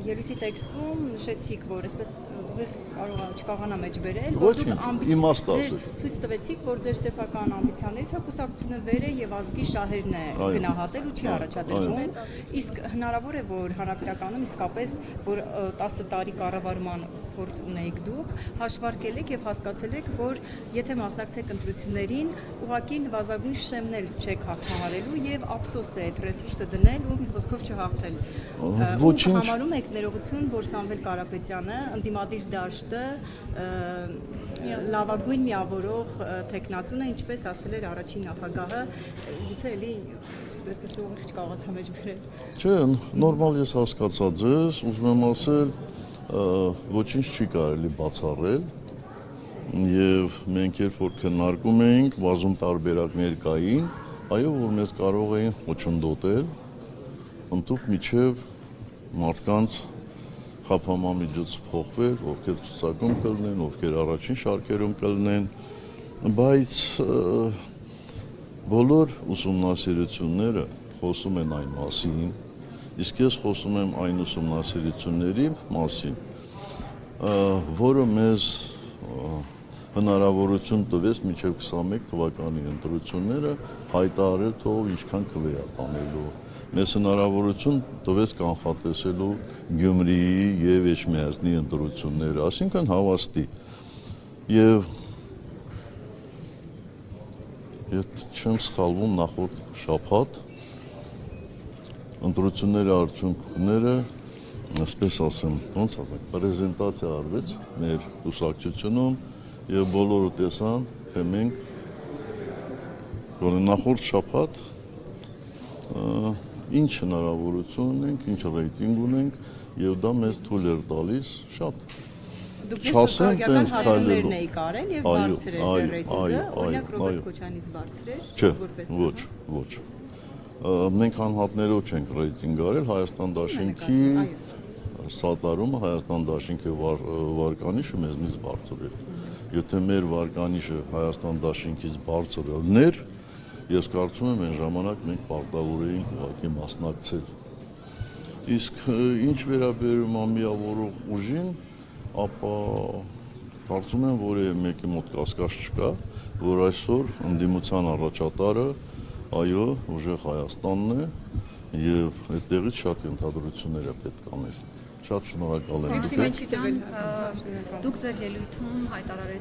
ելույթի տեքստում նշեցիք, որ այսպես չկարողանա մեջ բերել, որ դուք ցույց տվեցիք, որ ձեր սեփական ամբիցիաներից հակուսակցությունը վեր է եւ ազգի շահերն է գնահատել ու չի առաջադրվում։ Իսկ հնարավոր է, որ հանրապետականում իսկապես, որ 10 տարի կառավարման փորձ ունեիք դուք, հաշվարկել եք եւ հասկացել եք, որ եթե մասնակցեք ընտրություններին, ուղղակի նվազագույն շեմն էլ չեք հաղթահարելու եւ ափսոս է այդ ռեսուրսը դնել ու մի խոսքով չհաղթել։ Ոչինչ Համարում եք ներողություն, որ Սամվել Կարապետյանը ընդդիմադիր դաշտը լավագույն միավորող տեխնացուն է, ինչպես ասել էր առաջին նախագահը, գուցե էլի այսպես ուղիղ չկարողացա մեջ բերել։ Չէ, նորմալ ես հասկացա ձեզ, ուզում եմ ասել, ոչինչ չի կարելի բացառել եւ մենք երբ որ քննարկում էինք, բազում տարբերակներ կային, այո, որ մեզ կարող էին խոչընդոտել, ընդհանուր միջև մարդկանց խափամամիջոց փոխվել, ովքեր ցուցակում կլինեն, ովքեր առաջին շարքերում կլինեն, բայց բոլոր ուսումնասիրությունները խոսում են այն մասին, իսկ ես խոսում եմ այն ուսումնասիրությունների մասին, որը մեզ հնարավորություն տվեց մինչև 21 թվականի ընտրությունները հայտարարել թող ինչքան քվեականելու։ Մեզ հնարավորություն տվեց կանխատեսելու Գյումրիի եւ Էջմիածնի ընտրությունները, այսինքն հավաստի։ Եվ եթե չեմ սխալվում, նախորդ շաբաթ ընտրությունների արդյունքները, այսպես ասեմ, ոնց ասենք, պրեզենտացիա արվեց մեր կուսակցությունում եւ բոլորը տեսան, թե մենք նախորդ շաբաթ ինչ հնարավորություն ունենք, ինչ ռեյտինգ ունենք եւ դա մեզ թույլ էր տալիս շատ չասեմ տենց քայլելու եք արել եւ բարձր է ձեր ռեյտինգը, օրինակ Ռոբերտ Քոչանից բարձր էր, որպես ոչ։ Մենք անհատներով չենք ռեյտինգ արել, Հայաստան դաշինքի սատարումը, Հայաստան դաշինքի վարկանիշը մեզնից բարձր էր։ Եթե մեր վարկանիշը Հայաստան դաշինքից բարձր ելներ, ես կարծում եմ այն ժամանակ մենք պարտավոր էինք ուղղակի մասնակցել։ Իսկ ինչ վերաբերում է միավորող ուժին, ապա կարծում եմ, որ մեկի մոտ կասկած չկա, որ այսօր ընդդիմության առաջատարը, այո, ուժեղ Հայաստանն է եւ այդտեղից շատ ենթադրություններ է պետք անել։ Շատ շնորհակալ եմ։ Դուք ձեր ելույթում հայտարարեցիք